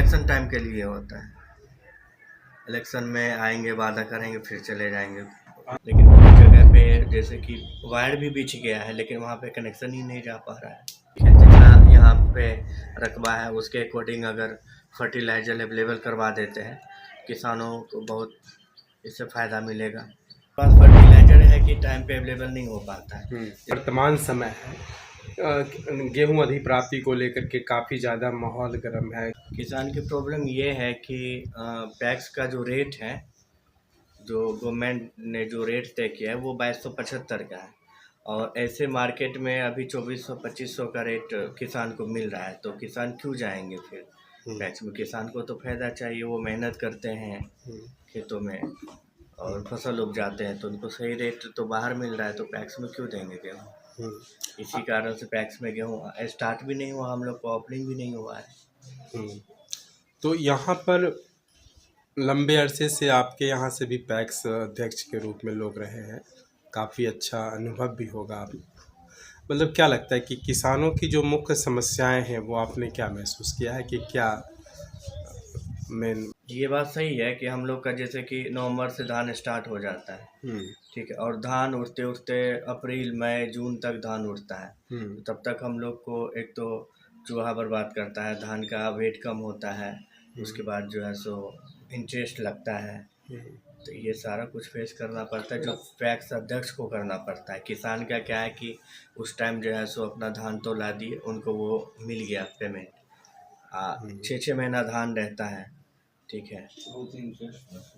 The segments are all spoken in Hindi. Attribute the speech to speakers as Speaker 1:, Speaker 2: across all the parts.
Speaker 1: इलेक्शन टाइम के लिए होता है। इलेक्शन में आएंगे, वादा करेंगे, फिर चले जाएंगे। लेकिन कुछ जगह पे जैसे कि वायर भी बिछ गया है, लेकिन वहाँ पे कनेक्शन ही नहीं जा पा रहा है। जितना यहाँ पे रकबा है उसके अकॉर्डिंग अगर फर्टिलाइजर अवेलेबल करवा देते हैं, किसानों को बहुत इससे फ़ायदा मिलेगा। पास फर्टिलाइजर है कि टाइम पे अवेलेबल नहीं हो पाता है।
Speaker 2: वर्तमान समय है, गेहूं अधिप्राप्ति को लेकर के काफ़ी ज़्यादा माहौल गर्म है।
Speaker 1: किसान की प्रॉब्लम ये है कि पैक्स का जो रेट है, जो गवर्नमेंट ने जो रेट तय किया है वो 2275 का है, और ऐसे मार्केट में अभी 2400-2500 का रेट किसान को मिल रहा है। तो किसान क्यों जाएंगे फिर पैक्स में? किसान को तो फायदा चाहिए, वो मेहनत करते हैं खेतों में और फसल उपजाते हैं, तो उनको सही रेट तो बाहर मिल रहा है, तो पैक्स में क्यों देंगे गेहूँ? इसी कारण से पैक्स में गेहूँ स्टार्ट भी नहीं हुआ, हम लोग को ओपनिंग भी नहीं हुआ है।
Speaker 2: तो यहाँ पर लंबे अरसे से आपके यहाँ से भी पैक्स अध्यक्ष के रूप में लोग रहे हैं, काफ़ी अच्छा अनुभव भी होगा। आप मतलब क्या लगता है कि किसानों की जो मुख्य समस्याएं हैं वो आपने क्या महसूस किया है कि क्या मेन?
Speaker 1: ये बात सही है कि हम लोग का जैसे कि नवंबर से धान स्टार्ट हो जाता है, ठीक है, और धान उड़ते उड़ते अप्रैल मई जून तक धान उड़ता है। तब तक हम लोग को एक तो चूहा बर्बाद करता है, धान का वेट कम होता है, उसके बाद जो है सो इंटरेस्ट लगता है। तो ये सारा कुछ फेस करना पड़ता है, जो पैक्स अध्यक्ष को करना पड़ता है। किसान का क्या है कि उस टाइम जो है सो अपना धान तो ला दिए, उनको वो मिल गया पेमेंट, 6-6 महीना धान रहता है, ठीक है,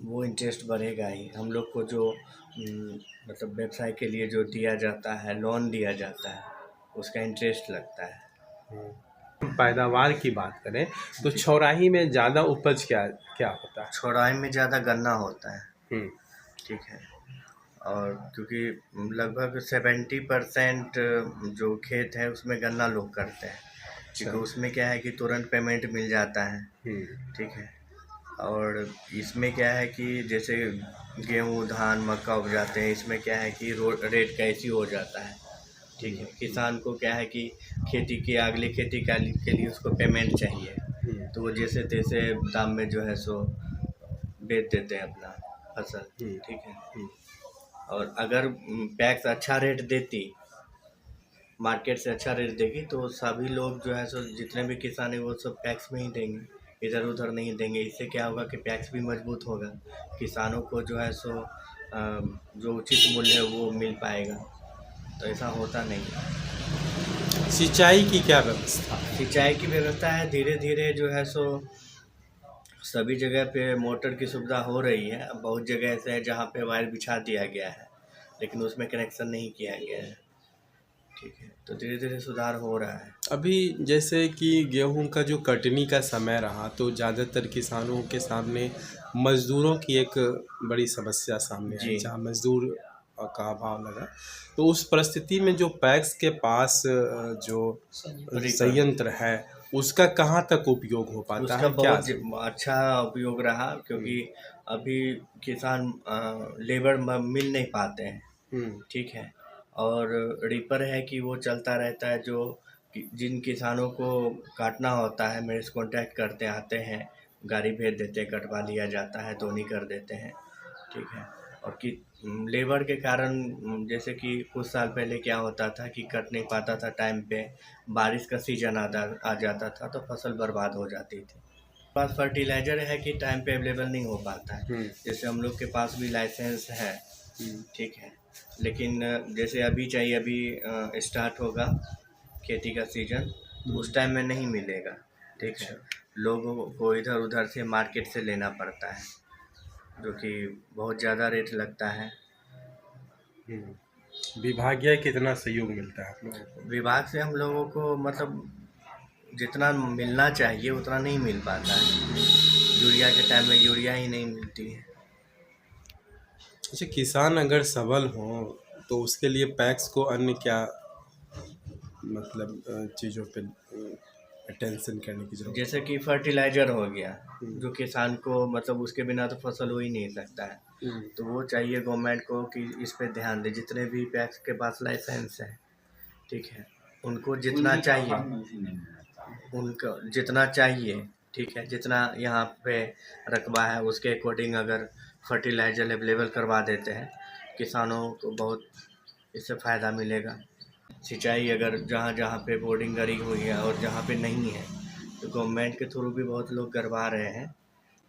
Speaker 1: वो इंटरेस्ट बढ़ेगा ही। हम लोग को जो मतलब व्यवसाय के लिए जो दिया जाता है, लोन दिया जाता है, उसका इंटरेस्ट लगता है।
Speaker 2: पैदावार की बात करें तो छौराही में ज़्यादा उपज क्या क्या होता है?
Speaker 1: छौराही में ज़्यादा गन्ना होता है, ठीक है, और क्योंकि लगभग 70% जो खेत है उसमें गन्ना लोग करते हैं, क्योंकि उसमें क्या है कि तुरंत पेमेंट मिल जाता है, ठीक है। और इसमें क्या है कि जैसे गेहूँ धान मक्का उपजाते हैं, इसमें क्या है कि रेट कैसी हो जाता है, ठीक है। किसान को क्या है कि खेती की अगली खेती के लिए उसको पेमेंट चाहिए, तो वो जैसे तैसे दाम में जो है सो बेच देते हैं अपना फसल, ठीक है। और अगर पैक्स अच्छा रेट देती, मार्केट से अच्छा रेट देगी, तो सभी लोग जो है सो जितने भी किसान हैं वो सब पैक्स में ही देंगे, इधर उधर नहीं देंगे। इससे क्या होगा कि पैक्स भी मजबूत होगा, किसानों को जो है सो जो उचित मूल्य है वो मिल पाएगा। तो ऐसा होता नहीं है।
Speaker 2: सिंचाई की क्या व्यवस्था?
Speaker 1: सिंचाई की व्यवस्था है, धीरे धीरे जो है सो सभी जगह पे मोटर की सुविधा हो रही है। अब बहुत जगह ऐसे है जहाँ पे वायर बिछा दिया गया है, लेकिन उसमें कनेक्शन नहीं किया गया है, ठीक है। तो धीरे धीरे सुधार हो रहा है।
Speaker 2: अभी जैसे कि गेहूं का जो कटनी का समय रहा तो ज़्यादातर किसानों के सामने मज़दूरों की एक बड़ी समस्या सामने आई, जहाँ मज़दूर का अभाव लगा। तो उस परिस्थिति में जो पैक्स के पास जो संयंत्र है उसका कहाँ तक उपयोग हो पाता है? क्या
Speaker 1: बहुत अच्छा उपयोग रहा, क्योंकि अभी किसान लेबर मिल नहीं पाते हैं, ठीक है। और रीपर है कि वो चलता रहता है, जो जिन किसानों को काटना होता है मेरे से कॉन्टैक्ट करते आते हैं, गाड़ी भेज देते हैं, कटवा लिया जाता है, धोनी कर देते हैं, ठीक है। और कि लेबर के कारण जैसे कि कुछ साल पहले क्या होता था कि कट नहीं पाता था टाइम पे, बारिश का सीजन आ जाता था तो फसल बर्बाद हो जाती थी। पास फर्टिलाइज़र है कि टाइम पे अवेलेबल नहीं हो पाता है। जैसे हम लोग के पास भी लाइसेंस है, ठीक है, लेकिन जैसे अभी चाहिए, अभी स्टार्ट होगा खेती का सीजन, तो उस टाइम में नहीं मिलेगा, ठीक है। लोगों को इधर उधर से मार्केट से लेना पड़ता है, जो कि बहुत ज़्यादा रेट लगता है।
Speaker 2: विभागीय कितना सहयोग मिलता है आप लोगों को?
Speaker 1: विभाग से हम लोगों को मतलब जितना मिलना चाहिए उतना नहीं मिल पाता है। यूरिया के टाइम में यूरिया ही नहीं मिलती है।
Speaker 2: अच्छा, किसान अगर सबल हो तो उसके लिए पैक्स को अन्य क्या मतलब चीज़ों पे अटेंशन करने की जरूरत?
Speaker 1: जैसे कि फर्टिलाइज़र हो गया, जो किसान को मतलब उसके बिना तो फसल हो ही नहीं सकता है, तो वो चाहिए गवर्नमेंट को कि इस पे ध्यान दे। जितने भी पैक्स के पास लाइसेंस है, ठीक है, उनको जितना चाहिए, ठीक है, जितना यहाँ पे रकबा है उसके अकॉर्डिंग अगर फर्टिलाइज़र अवेलेबल करवा देते हैं, किसानों को बहुत इससे फ़ायदा मिलेगा। सिंचाई अगर जहाँ पे बोर्डिंग करी हुई है और जहाँ पे नहीं है, तो गवर्नमेंट के थ्रू भी बहुत लोग करवा रहे हैं,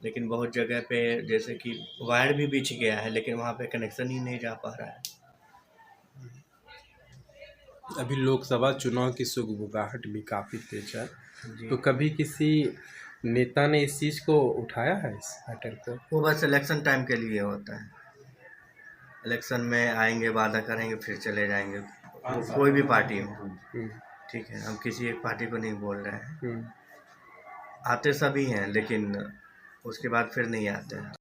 Speaker 1: लेकिन बहुत जगह पे जैसे कि वायर भी बिछ गया है, लेकिन वहाँ पे कनेक्शन ही नहीं जा पा रहा है।
Speaker 2: अभी लोकसभा चुनाव की सुगबुगाहट भी काफ़ी तेज है,
Speaker 1: जी।
Speaker 2: तो कभी किसी नेता ने इस चीज़ को उठाया है, इस मैटर को?
Speaker 1: वो बस इलेक्शन टाइम के लिए होता है। इलेक्शन में आएंगे, वादा करेंगे, फिर चले जाएंगे। वो कोई भी पार्टी हो, ठीक है, हम किसी एक पार्टी को नहीं बोल रहे हैं। आते सभी हैं, लेकिन उसके बाद फिर नहीं आते हैं।